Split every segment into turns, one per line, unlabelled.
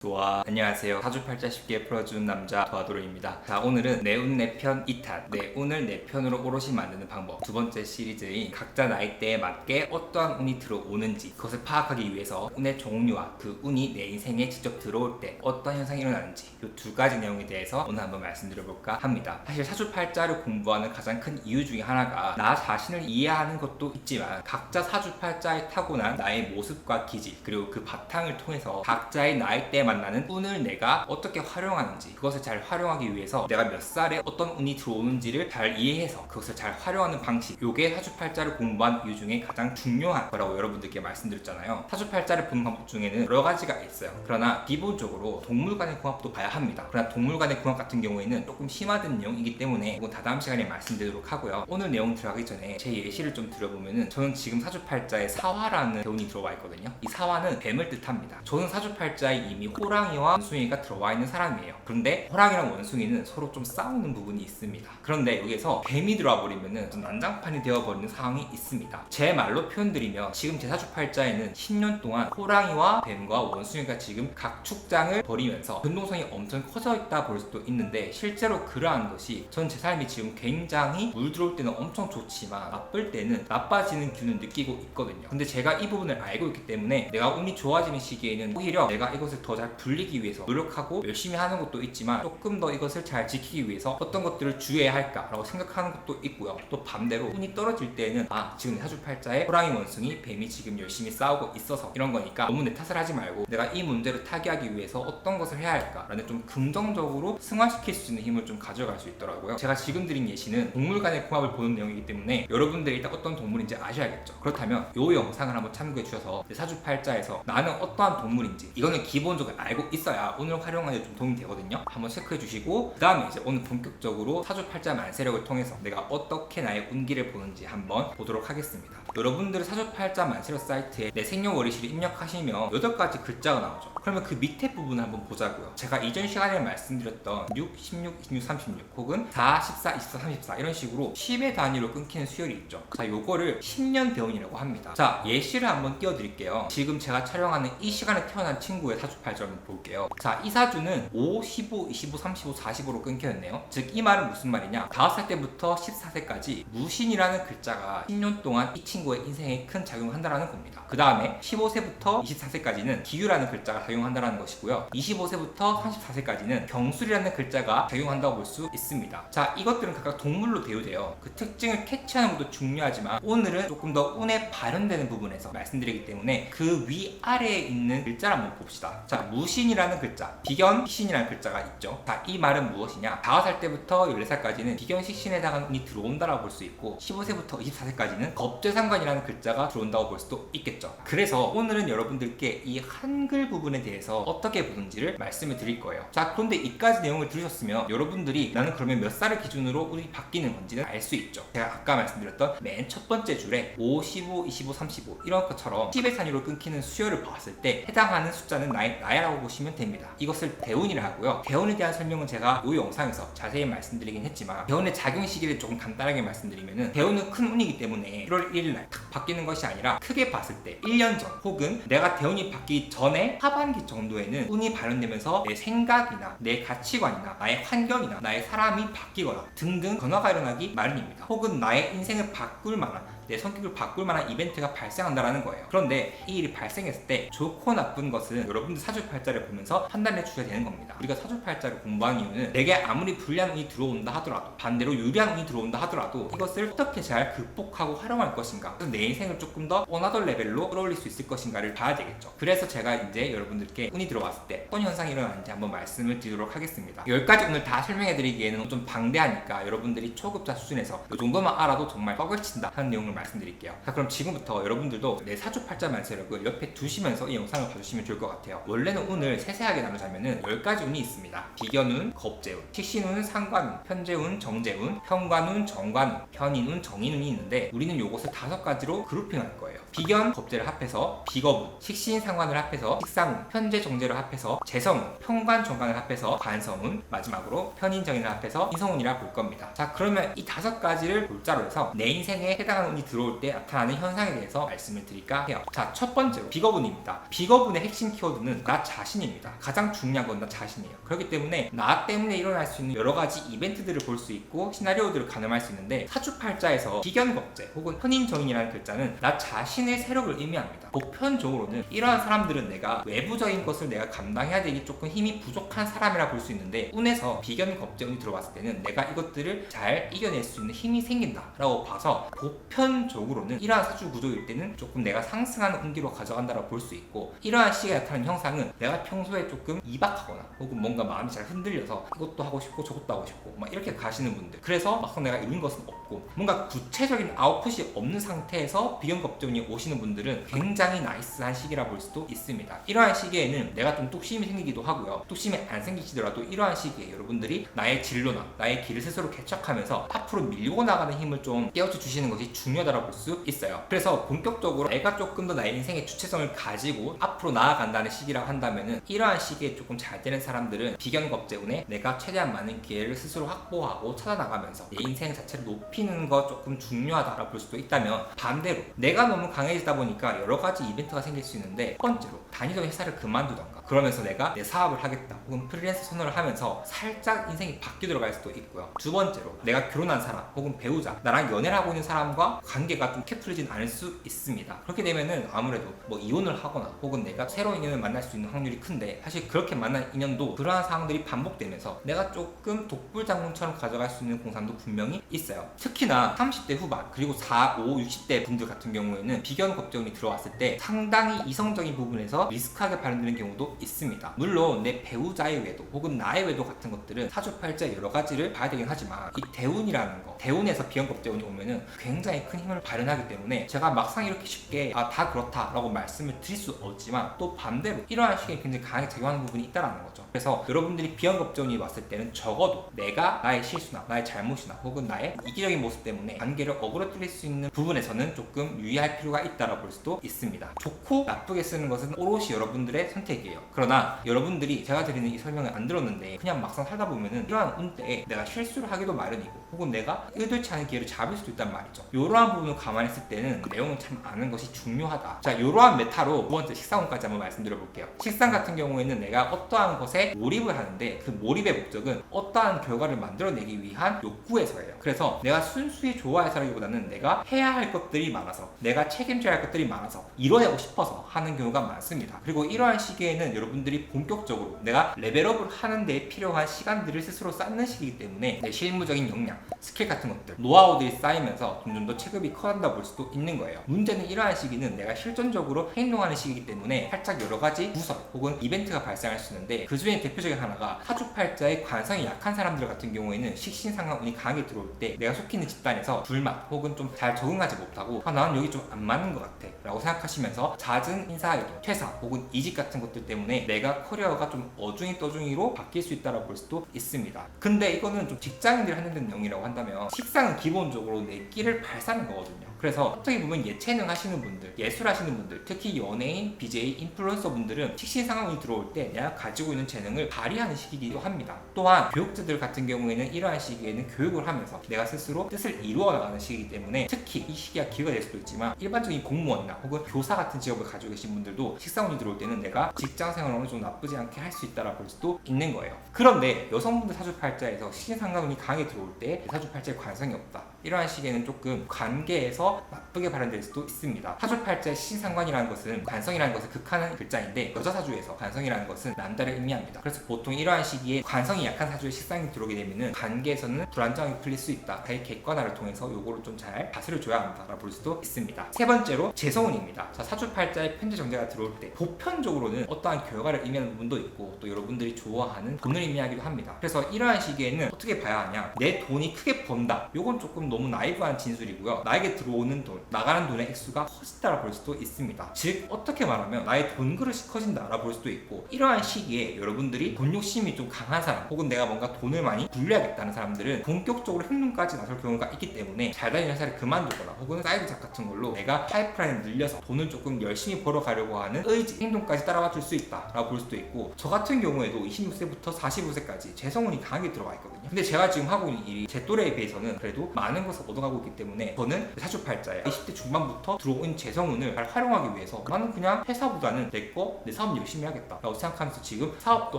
좋아. 안녕하세요. 사주팔자 쉽게 풀어주는 남자 도하도로입니다. 자, 오늘은 내 운 내 편 2탄, 내 운을 내 편으로 오롯이 만드는 방법, 두 번째 시리즈인 각자 나이대에 맞게 어떠한 운이 들어오는지 그것을 파악하기 위해서 운의 종류와 그 운이 내 인생에 직접 들어올 때 어떤 현상이 일어나는지 이 두 가지 내용에 대해서 오늘 한번 말씀드려볼까 합니다. 사실 사주팔자를 공부하는 가장 큰 이유 중에 하나가 나 자신을 이해하는 것도 있지만 각자 사주팔자에 타고난 나의 모습과 기질 그리고 그 바탕을 통해서 각자의 나이대에 만나는 운을 내가 어떻게 활용하는지, 그것을 잘 활용하기 위해서 내가 몇 살에 어떤 운이 들어오는지를 잘 이해해서 그것을 잘 활용하는 방식, 요게 사주팔자를 공부한 이유 중에 가장 중요한 거라고 여러분들께 말씀드렸잖아요. 사주팔자를 보는 방법 중에는 여러 가지가 있어요. 그러나 기본적으로 동물 간의 궁합도 봐야 합니다. 그러나 동물 간의 궁합 같은 경우에는 조금 심화된 내용이기 때문에 이건 다 다음 시간에 말씀드리도록 하고요. 오늘 내용 들어가기 전에 제 예시를 좀 드려보면은, 저는 지금 사주팔자에 사화라는 대운이 들어와 있거든요. 이 사화는 뱀을 뜻합니다. 저는 사주팔자에 이미 호랑이와 원숭이가 들어와 있는 사람이에요. 그런데 호랑이랑 원숭이는 서로 좀 싸우는 부분이 있습니다. 그런데 여기서 뱀이 들어와 버리면은 난장판이 되어버리는 상황이 있습니다. 제 말로 표현드리면, 지금 제 사주팔자에는 10년 동안 호랑이와 뱀과 원숭이가 지금 각 축장을 벌이면서 변동성이 엄청 커져 있다 볼 수도 있는데, 실제로 그러한 것이 전 제 삶이 지금 굉장히 물 들어올 때는 엄청 좋지만 나쁠 때는 나빠지는 기운을 느끼고 있거든요. 근데 제가 이 부분을 알고 있기 때문에 내가 운이 좋아지는 시기에는 오히려 내가 이것을 더 잘 불리기 위해서 노력하고 열심히 하는 것도 있지만, 조금 더 이것을 잘 지키기 위해서 어떤 것들을 주의해야 할까라고 생각하는 것도 있고요. 또 반대로 운이 떨어질 때는 지금 내 사주팔자에 호랑이, 원숭이, 뱀이 지금 열심히 싸우고 있어서 이런 거니까 너무 내 탓을 하지 말고 내가 이 문제를 타개하기 위해서 어떤 것을 해야 할까라는 좀 긍정적으로 승화시킬 수 있는 힘을 좀 가져갈 수 있더라고요. 제가 지금 드린 예시는 동물 간의 궁합을 보는 내용이기 때문에 여러분들이 일단 어떤 동물인지 아셔야겠죠. 그렇다면 이 영상을 한번 참고해 주셔서 내 사주팔자에서 나는 어떠한 동물인지, 이거는 기본적으로 알고 있어야 오늘 활용하는 데 좀 도움이 되거든요. 한번 체크해 주시고, 그 다음에 이제 오늘 본격적으로 사주팔자 만세력을 통해서 내가 어떻게 나의 운기를 보는지 한번 보도록 하겠습니다. 여러분들 사주팔자 만세력 사이트에 내 생년월일시를 입력하시면 8가지 글자가 나오죠. 그러면 그 밑에 부분을 한번 보자고요. 제가 이전 시간에 말씀드렸던 6, 16, 26, 36 혹은 4, 14, 24, 34 이런 식으로 10의 단위로 끊기는 수열이 있죠. 자, 요거를 10년 대운이라고 합니다. 자, 예시를 한번 띄워드릴게요. 지금 제가 촬영하는 이 시간에 태어난 친구의 사주팔자를 한번 볼게요. 자, 이 사주는 5, 15, 25, 35, 45로 끊겨있네요. 즉 이 말은 무슨 말이냐, 5살 때부터 14세까지 무신이라는 글자가 10년 동안 이 친구의 인생에 큰 작용을 한다는 겁니다. 그 다음에 15세부터 24세까지는 기유라는 글자가 작용한다는 것이고요. 25세부터 34세까지는 경술이라는 글자가 작용한다고 볼 수 있습니다. 자, 이것들은 각각 동물로 대우돼요. 그 특징을 캐치하는 것도 중요하지만 오늘은 조금 더 운에 발현되는 부분에서 말씀드리기 때문에 그 위아래에 있는 글자를 한번 봅시다. 자, 무신이라는 글자, 비견, 식신이라는 글자가 있죠. 자, 이 말은 무엇이냐, 5살 때부터 14살까지는 비견, 식신에 해당하는 운이 들어온다라고 볼 수 있고, 15세부터 24세까지는 겁재상관이라는 글자가 들어온다고 볼 수도 있겠죠. 그래서 오늘은 여러분들께 이 한글 부분에 대해서 어떻게 보는지를 말씀을 드릴 거예요. 자, 그런데 이까지 내용을 들으셨으면 여러분들이 나는 그러면 몇 살을 기준으로 운이 바뀌는 건지는 알 수 있죠. 제가 아까 말씀드렸던 맨 첫 번째 줄에 5, 15, 25, 35 이런 것처럼 10의 단위로 끊기는 수열을 봤을 때 해당하는 숫자는 나야라고 보시면 됩니다. 이것을 대운이라 하고요. 대운에 대한 설명은 제가 이 영상에서 자세히 말씀드리긴 했지만, 대운의 작용 시기를 조금 간단하게 말씀드리면은, 대운은 큰 운이기 때문에 1월 1일 날 탁 바뀌는 것이 아니라 크게 봤을 때 1년 전 혹은 내가 대운이 바뀌기 전에 하반기 정도에는 운이 발현되면서 내 생각이나 내 가치관이나 나의 환경이나 나의 사람이 바뀌거나 등등 변화가 일어나기 마련입니다. 혹은 나의 인생을 바꿀 만한, 내 성격을 바꿀 만한 이벤트가 발생한다는 거예요. 그런데 이 일이 발생했을 때 좋고 나쁜 것은 여러분들 사주팔자를 보면서 판단해 주셔야 되는 겁니다. 우리가 사주팔자를 공부하는 이유는 내게 아무리 불리한 운이 들어온다 하더라도, 반대로 유리한 운이 들어온다 하더라도 이것을 어떻게 잘 극복하고 활용할 것인가, 그래서 내 인생을 조금 더 어나더 레벨로 끌어올릴 수 있을 것인가를 봐야 되겠죠. 그래서 제가 이제 여러분들께 운이 들어왔을 때 어떤 현상이 일어나는지 한번 말씀을 드리도록 하겠습니다. 10가지 운을 다 설명해 드리기에는 좀 방대하니까 여러분들이 초급자 수준에서 이 정도만 알아도 정말 뻑을 친다 하는 내용을 말씀드릴게요. 자, 그럼 지금부터 여러분들도 내 사주팔자 만세력을 옆에 두시면서 이 영상을 봐주시면 좋을 것 같아요. 원래는 운을 세세하게 나누자면은 10가지 운이 있습니다. 비견운, 겁재운, 식신운, 상관운, 편재운, 정재운, 편관운, 정관운, 편인운, 정인운이 있는데, 우리는 요것을 5가지로 그룹핑할 거예요. 비견, 겁재를 합해서 비겁운, 식신, 상관을 합해서 식상운, 편재, 정재를 합해서 재성운, 편관, 정관을 합해서 관성운, 마지막으로 편인, 정인을 합해서 인성운이라 볼 겁니다. 자, 그러면 이 5가지를 골자로 해서 내 인생에 해당하는 운이 들어올 때 나타나는 현상에 대해서 말씀을 드릴까 해요. 자, 첫 번째로 비거분입니다. 비거분의 핵심 키워드는 나 자신입니다. 가장 중요한 건 나 자신이에요. 그렇기 때문에 나 때문에 일어날 수 있는 여러 가지 이벤트들을 볼 수 있고 시나리오들을 가늠할 수 있는데, 사주팔자에서 비견겁재 혹은 혼인정인이라는 글자는 나 자신의 세력을 의미합니다. 보편적으로는 이러한 사람들은 내가 외부적인 것을 내가 감당해야 되기 조금 힘이 부족한 사람이라 볼 수 있는데, 운에서 비견겁재운이 들어왔을 때는 내가 이것들을 잘 이겨낼 수 있는 힘이 생긴다 라고 봐서, 보편적으로는 이러한 사주 구조일 때는 조금 내가 상승하는 운기로 가져간다고 볼 수 있고, 이러한 시기에 나타나는 형상은 내가 평소에 조금 이박하거나 혹은 뭔가 마음이 잘 흔들려서 이것도 하고 싶고 저것도 하고 싶고 막 이렇게 가시는 분들, 그래서 막상 내가 이룬 것은 없고 뭔가 구체적인 아웃풋이 없는 상태에서 비견겁재운이 오시는 분들은 굉장히 나이스한 시기라 볼 수도 있습니다. 이러한 시기에는 내가 좀 뚝심이 생기기도 하고요. 뚝심이 안 생기시더라도 이러한 시기에 여러분들이 나의 진로나 나의 길을 스스로 개척하면서 앞으로 밀고 나가는 힘을 좀 깨워줘 주시는 것이 중요하다고 볼 수 있어요. 그래서 본격적으로 내가 조금 더 나의 인생의 주체성을 가지고 앞으로 나아간다는 시기라고 한다면은, 이러한 시기에 조금 잘 되는 사람들은 비견겁재운에 내가 최대한 많은 기회를 스스로 확보하고 찾아나가면서 내 인생 자체를 높이는 거 조금 중요하다고 볼 수도 있다면, 반대로 내가 너무 강해지다 보니까 여러 가지 이벤트가 생길 수 있는데, 첫 번째로 다니던 회사를 그만두던가 그러면서 내가 내 사업을 하겠다 혹은 프리랜서 선언을 하면서 살짝 인생이 바뀌어 들어갈 수도 있고요. 두 번째로 내가 결혼한 사람 혹은 배우자, 나랑 연애를 하고 있는 사람과 관계가 좀 캐풀리진 않을 수 있습니다. 그렇게 되면은 아무래도 뭐 이혼을 하거나 혹은 내가 새로운 인연을 만날 수 있는 확률이 큰데, 사실 그렇게 만난 인연도 그러한 상황들이 반복되면서 내가 조금 독불장군처럼 가져갈 수 있는 공산도 분명히 있어요. 특히나 30대 후반 그리고 4, 5, 60대 분들 같은 경우에는 비견겁재운이 들어왔을 때 상당히 이성적인 부분에서 리스크하게 발현되는 경우도 있습니다. 물론 내 배우자의 외도 혹은 나의 외도 같은 것들은 사주팔자 여러 가지를 봐야 되긴 하지만, 이 대운이라는 거, 대운에서 비견겁재운이 오면은 굉장히 큰 힘을 발현하기 때문에 제가 막상 이렇게 쉽게 다 그렇다 라고 말씀을 드릴 수 없지만, 또 반대로 이러한 시기에 굉장히 강하게 작용하는 부분이 있다는 거죠. 그래서 여러분들이 비견겁재운이 왔을 때는 적어도 내가 나의 실수나 나의 잘못이나 혹은 나의 이기적인 모습 때문에 관계를 어그러뜨릴 수 있는 부분에서는 조금 유의할 필요가 있다고 볼 수도 있습니다. 좋고 나쁘게 쓰는 것은 오롯이 여러분들의 선택이에요. 그러나 여러분들이 제가 드리는 이 설명을 안 들었는데 그냥 막상 살다 보면은 이러한 운때에 내가 실수를 하기도 마련이고 혹은 내가 의도치 않은 기회를 잡을 수도 있단 말이죠. 이러한 부분을 감안했을 때는 내용을 참 아는 것이 중요하다. 자, 이러한 메타로 두 번째 식상운까지 한번 말씀드려 볼게요. 식상 같은 경우에는 내가 어떠한 것에 몰입을 하는데, 그 몰입의 목적은 어떠한 결과를 만들어내기 위한 욕구에서예요. 그래서 내가 순수히 좋아해서라기보다는 내가 해야 할 것들이 많아서, 내가 책임져야 할 것들이 많아서 이뤄내고 싶어서 하는 경우가 많습니다. 그리고 이러한 시기에는 여러분들이 본격적으로 내가 레벨업을 하는 데 필요한 시간들을 스스로 쌓는 시기이기 때문에 내 실무적인 역량, 스킬 같은 것들, 노하우들이 쌓이면서 점점 더 체급이 커간다 볼 수도 있는 거예요. 문제는 이러한 시기는 내가 실존적으로 행동하는 시기이기 때문에 살짝 여러 가지 부설 혹은 이벤트가 발생할 수 있는데, 그 중에 대표적인 하나가 사주팔자의 관성이 약한 사람들 같은 경우에는 식신상관운이 강하게 들어올 때 내가 속해 있는 집단에서 불만 혹은 좀 잘 적응하지 못하고 나는 여기 좀 안 맞는 것 같아 라고 생각하시면서 잦은 인사이동, 퇴사 혹은 이직 같은 것들 때문에 내가 커리어가 좀 어중이 떠중이로 바뀔 수 있다고 볼 수도 있습니다. 근데 이거는 좀 직장인들이 하는 내용이라고 한다면, 식상은 기본적으로 내 끼를 발사하는 거거든요. 그래서 어떻게 보면 예체능 하시는 분들, 예술 하시는 분들, 특히 연예인, BJ, 인플루언서 분들은 식신상황이 들어올 때 내가 가지고 있는 재능을 발휘하는 시기이기도 합니다. 또한 교육자들 같은 경우에는 이러한 시기에는 교육을 하면서 내가 스스로 뜻을 이루어 나가는 시기이기 때문에, 특히 이 시기가 기회가 될 수도 있지만 일반적인 공무원이나 혹은 교사 같은 직업을 가지고 계신 분들도 식상운이 들어올 때는 내가 직장 생활을 어느 정도 나쁘지 않게 할 수 있다고 볼 수도 있는 거예요. 그런데 여성분들 사주팔자에서 식신상관운이 강하게 들어올 때 사주팔자에 관성이 없다, 이러한 시기에는 조금 관계에서 나쁘게 발현될 수도 있습니다. 사주팔자의 식신상관이라는 것은, 관성이라는 것을 극하는 글자인데, 여자 사주에서 관성이라는 것은 남자를 의미합니다. 그래서 보통 이러한 시기에 관성이 약한 사주에 식상이 들어오게 되면은 관계에서는 불안정하게 풀릴 수 있다. 자기 객관화를 통해서 요거를 좀 잘 다스려줘야 한다라고 볼 수도 있습니다. 세 번째로 재성운입니다. 자, 사주팔자의 편제 정제가 들어올 때 보편적으로는 어떠한 결과를 의미하는 부분도 있고, 또 여러분들이 좋아하는 돈을 의미하기도 합니다. 그래서 이러한 시기에는 어떻게 봐야 하냐, 내 돈이 크게 번다, 요건 조금 너무 나이브한 진술이고요. 나에게 들어오는 돈, 나가는 돈의 액수가 커진다라고 볼 수도 있습니다. 즉 어떻게 말하면 나의 돈 그릇이 커진다라고 볼 수도 있고, 이러한 시기에 여러분들이 돈 욕심이 좀 강한 사람 혹은 내가 뭔가 돈을 많이 불려야겠다는 사람들은 본격적으로 행동까지 나설 경우가 있기 때문에, 잘 다니는 회사를 그만두거나 혹은 사이드 잡 같은 걸로 내가 파이프라인을 늘려서 돈을 조금 열심히 벌어가려고 하는 의지, 행동까지 따라와 줄 수 있다라고 볼 수도 있고, 저 같은 경우에도 26세부터 45세까지 재성운이 강하게 들어가 있거든요. 근데 제가 지금 하고 있는 일이 제 또래에 비해서는 그래도 많은 많은 것을 얻어가고 있기 때문에 저는 사주팔자에 20대 중반부터 들어온 재성운을 잘 활용하기 위해서 나는 그냥 회사보다는 내 사업 열심히 하겠다 라고 생각하면서 지금 사업도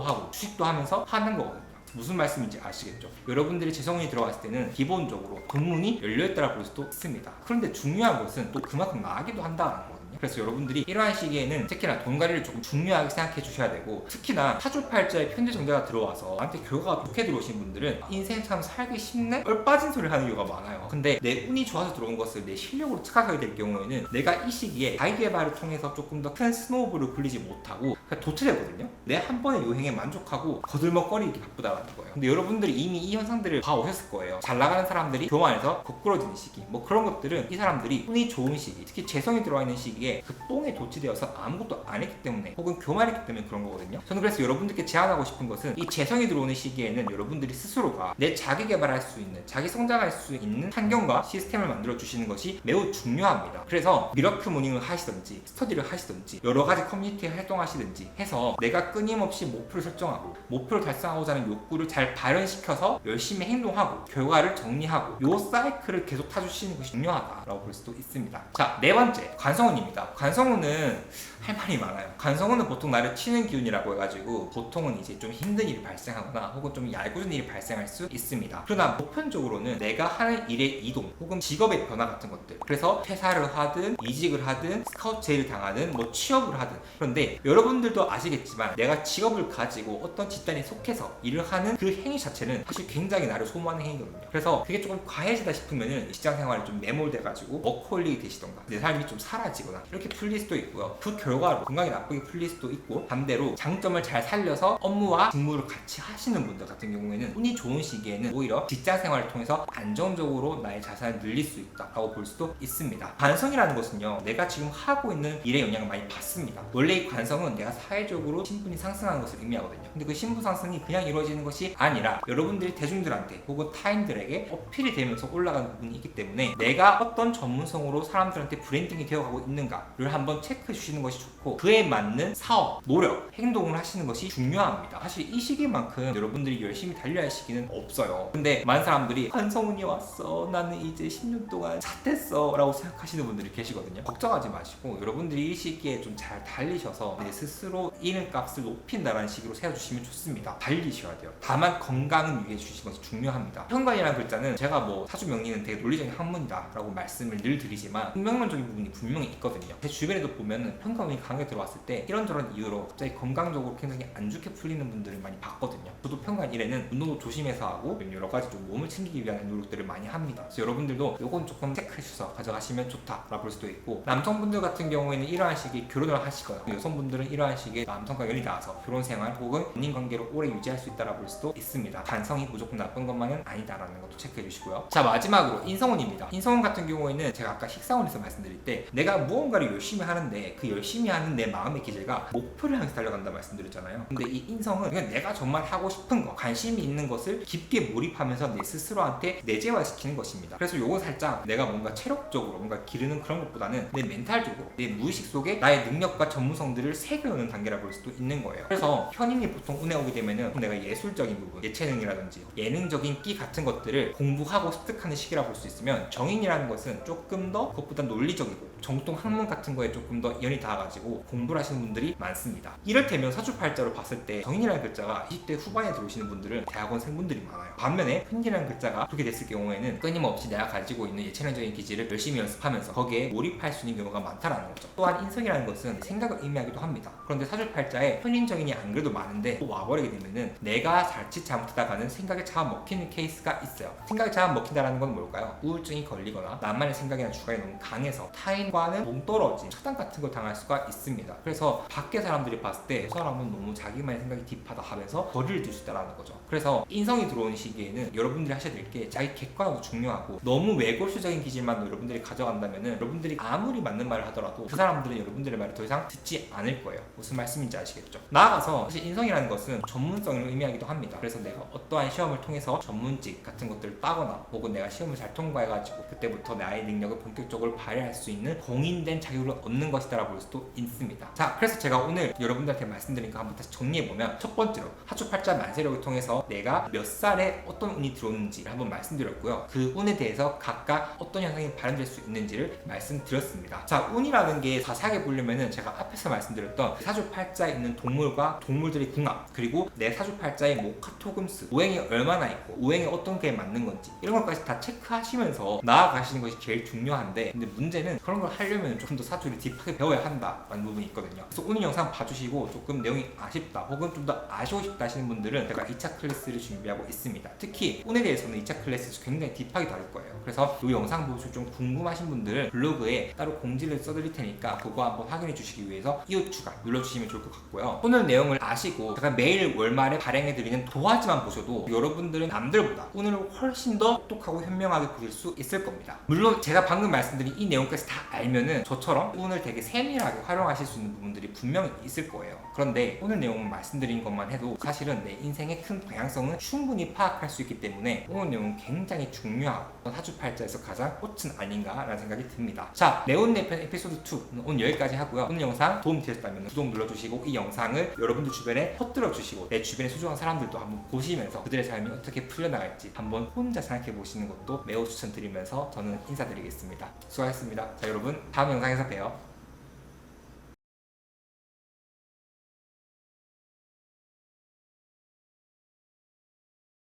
하고 주식도 하면서 하는 거거든요. 무슨 말씀인지 아시겠죠? 여러분들이 재성운이 들어갔을 때는 기본적으로 돈문이 열려있다고 볼 수도 있습니다. 그런데 중요한 것은 또 그만큼 나가기도 한다는 거거든요. 그래서 여러분들이 이러한 시기에는 특히나 돈 관리를 조금 중요하게 생각해 주셔야 되고, 특히나 사주팔자에 편제정제가 들어와서 나한테 결과가 좋게 들어오신 분들은 인생 참 살기 쉽네? 얼빠진 소리를 하는 이유가 많아요. 근데 내 운이 좋아서 들어온 것을 내 실력으로 착각하게 될 경우에는 내가 이 시기에 자기 개발을 통해서 조금 더 큰 스노우볼을 굴리지 못하고 그냥 도태되거든요. 내 한 번의 요행에 만족하고 거들먹거리기 바쁘다라는 거예요. 근데 여러분들이 이미 이 현상들을 봐오셨을 거예요. 잘 나가는 사람들이 교환해서 거꾸러지는 시기, 뭐 그런 것들은 이 사람들이 운이 좋은 시기, 특히 재성이 들어와 있는 시기에 그 뽕에 도취되어서 아무것도 안 했기 때문에, 혹은 교만했기 때문에 그런 거거든요. 저는 그래서 여러분들께 제안하고 싶은 것은 이 재성이 들어오는 시기에는 여러분들이 스스로가 내 자기 개발할 수 있는, 자기 성장할 수 있는 환경과 시스템을 만들어 주시는 것이 매우 중요합니다. 그래서 미러클 모닝을 하시든지 스터디를 하시든지 여러 가지 커뮤니티에 활동하시든지 해서 내가 끊임없이 목표를 설정하고 목표를 달성하고자 하는 욕구를 잘 발현시켜서 열심히 행동하고 결과를 정리하고 요 사이클을 계속 타주시는 것이 중요하다라고 볼 수도 있습니다. 자, 네 번째, 관성운입니다. 관성운은 할 말이 많아요. 관성운은 보통 나를 치는 기운이라고 해가지고 보통은 이제 좀 힘든 일이 발생하거나 혹은 좀 얄궂은 일이 발생할 수 있습니다. 그러나 보편적으로는 내가 하는 일의 이동 혹은 직업의 변화 같은 것들, 그래서 퇴사를 하든 이직을 하든 스카우트 제의를 당하든 뭐 취업을 하든, 그런데 여러분들도 아시겠지만 내가 직업을 가지고 어떤 집단에 속해서 일을 하는 그 행위 자체는 사실 굉장히 나를 소모하는 행위거든요. 그래서 그게 조금 과해지다 싶으면은 직장 생활이 좀 매몰돼가지고 워커홀릭이 되시던가 내 삶이 좀 사라지거나 이렇게 풀릴 수도 있고요. 그 결과로 건강이 나쁘게 풀릴 수도 있고, 반대로 장점을 잘 살려서 업무와 직무를 같이 하시는 분들 같은 경우에는 운이 좋은 시기에는 오히려 직장 생활을 통해서 안정적으로 나의 자산을 늘릴 수 있다고 볼 수도 있습니다. 관성이라는 것은요, 내가 지금 하고 있는 일에 영향을 많이 받습니다. 원래 이 관성은 내가 사회적으로 신분이 상승하는 것을 의미하거든요. 근데 그 신분 상승이 그냥 이루어지는 것이 아니라 여러분들이 대중들한테 혹은 타인들에게 어필이 되면서 올라가는 부분이 있기 때문에 내가 어떤 전문성으로 사람들한테 브랜딩이 되어가고 있는가를 한번 체크해 주시는 것이 좋고, 그에 맞는 사업, 노력, 행동을 하시는 것이 중요합니다. 사실 이 시기만큼 여러분들이 열심히 달려야 할 시기는 없어요. 근데 많은 사람들이 관성운이 왔어, 나는 이제 10년 동안 잣됐어 라고 생각하시는 분들이 계시거든요. 걱정하지 마시고 여러분들이 이 시기에 좀 잘 달리셔서 내 스스로 이는값을 높인다라는 식으로 세워주시면 좋습니다. 달리셔야 돼요. 다만 건강은 유의해 주시는 것이 중요합니다. 현관이라는 글자는 제가 뭐 사주 명리는 되게 논리적인 학문이다 라고 말씀을 늘 드리지만 분명론적인 부분이 분명히 있거든요. 제 주변에도 보면은 현관운이 강하게 들어왔을 때 이런저런 이유로 갑자기 건강적으로 굉장히 안 좋게 풀리는 분들을 많이 봤거든요. 저도 편관 1에는 운동도 조심해서 하고 여러 가지 좀 몸을 챙기기 위한 노력들을 많이 합니다. 그래서 여러분들도 요건 조금 체크해 주셔서 가져가시면 좋다라고 볼 수도 있고, 남성분들 같은 경우에는 이러한 시기에 결혼을 하시거나 여성분들은 이러한 시기에 남성과 연이 닿아서 결혼 생활 혹은 연인 관계를 오래 유지할 수 있다라고 볼 수도 있습니다. 관성이 무조건 나쁜 것만은 아니다라는 것도 체크해 주시고요. 자, 마지막으로 인성운입니다. 인성운 같은 경우에는 제가 아까 식상운에서 말씀드릴 때 내가 무언가를 열심히 하는데 그 열심히 하는 내 마음의 기질가 목표를 향해서 달려간다 말씀드렸잖아요. 근데 이 인성은 그냥 내가 정말 하고 싶은 거, 관심이 있는 것을 깊게 몰입하면서 내 스스로한테 내재화시키는 것입니다. 그래서 요거 살짝 내가 뭔가 체력적으로 뭔가 기르는 그런 것보다는 내 멘탈적으로 내 무의식 속에 나의 능력과 전문성들을 새겨놓는 단계라 볼 수도 있는 거예요. 그래서 현인이 보통 운에 오게 되면은 내가 예술적인 부분, 예체능이라든지 예능적인 끼 같은 것들을 공부하고 습득하는 시기라 볼 수 있으면, 정인이라는 것은 조금 더 그것보다 논리적이고 정통 학문 같은 거에 조금 더 연이 닿아가지고 공부를 하시는 분들이 많습니다. 이를테면 사주팔자로 봤을 때 정인이라는 글자가 20대 후반에 들어오시는 분들은 대학원생분들이 많아요. 반면에 편인이라는 글자가 그렇게 됐을 경우에는 끊임없이 내가 가지고 있는 예체능적인 기질을 열심히 연습하면서 거기에 몰입할 수 있는 경우가 많다라는 거죠. 또한 인성이라는 것은 생각을 의미하기도 합니다. 그런데 사주팔자에 편인정인이 안 그래도 많은데 또 와버리게 되면은 내가 자칫 잘못하다가는 생각에 잡아먹히는 케이스가 있어요. 생각에 잡아먹힌다는 건 뭘까요? 우울증이 걸리거나 나만의 생각이나 주관이 너무 강해서 타인과는 동떨어진 차단 같은 걸 당할 수가 있습니다. 그래서 밖에 사람들이 봤을 때 저 사람은 너무 자기만의 생각이 딥하다 하면서 거리를 둘 수 있다는 거죠. 그래서 인성이 들어오는 시기에는 여러분들이 하셔야 될 게 자기 객관하고 중요하고, 너무 외골수적인 기질만 여러분들이 가져간다면은 여러분들이 아무리 맞는 말을 하더라도 그 사람들은 여러분들의 말을 더 이상 듣지 않을 거예요. 무슨 말씀인지 아시겠죠? 나아가서 사실 인성이라는 것은 전문성을 의미하기도 합니다. 그래서 내가 어떠한 시험을 통해서 전문직 같은 것들을 따거나 혹은 내가 시험을 잘 통과해가지고 그때부터 나의 능력을 본격적으로 발휘할 수 있는 공인된 자유를 얻는 것이다라고 볼 수도 있습니다. 자, 그래서 제가 오늘 여러분들한테 말씀드린 거 한번 다시 정리해보면, 첫 번째로 사주팔자 만세력을 통해서 내가 몇 살에 어떤 운이 들어오는지를 한번 말씀드렸고요. 그 운에 대해서 각각 어떤 현상이 발현될 수 있는지를 말씀드렸습니다. 자, 운이라는 게 자세하게 보려면은 제가 앞에서 말씀드렸던 사주팔자에 있는 동물과 동물들의 궁합, 그리고 내 사주팔자의 목화토금수, 오행이 얼마나 있고 오행이 어떤 게 맞는 건지 이런 것까지 다 체크하시면서 나아가시는 것이 제일 중요한데, 근데 문제는 그런 걸 하려면 조금 더 사주를 딥하게 배워야 한다라는 부분이 있거든요. 그래서 오늘 영상 봐주시고 조금 내용이 아쉽다 혹은 좀 더 아시고 싶다 하시는 분들은 제가 2차 클래스를 준비하고 있습니다. 특히 운에 대해서는 2차 클래스에서 굉장히 딥하게 다룰 거예요. 그래서 이 영상 보시고 좀 궁금하신 분들은 블로그에 따로 공지를 써드릴 테니까 그거 한번 확인해 주시기 위해서 이웃 추가 눌러주시면 좋을 것 같고요. 오늘 내용을 아시고 제가 매일 월말에 발행해드리는 도화지만 보셔도 여러분들은 남들보다 운을 훨씬 더 똑똑하고 현명하게 보실 수 있을 겁니다. 물론 제가 방금 말씀드린 이 내용까지 다 알면은 저처럼 운을 되게 세밀하게 활용하실 수 있는 부분들이 분명히 있을 거예요. 그런데 오늘 내용을 말씀드린 것만 해도 사실은 내 인생의 큰 방향성은 충분히 파악할 수 있기 때문에 오늘 내용은 굉장히 중요하고 사주팔자에서 가장 꽃은 아닌가라는 생각이 듭니다. 자, 내운 내편 에피소드 2 오늘 여기까지 하고요. 오늘 영상 도움이 되셨다면 구독 눌러주시고 이 영상을 여러분들 주변에 퍼뜨려 주시고 내 주변에 소중한 사람들도 한번 보시면서 그들의 삶이 어떻게 풀려나갈지 한번 혼자 생각해 보시는 것도 매우 추천드리면서 저는 인사드리겠습니다. 수고하셨습니다. 자, 여러분 다음 영상에서 봬요.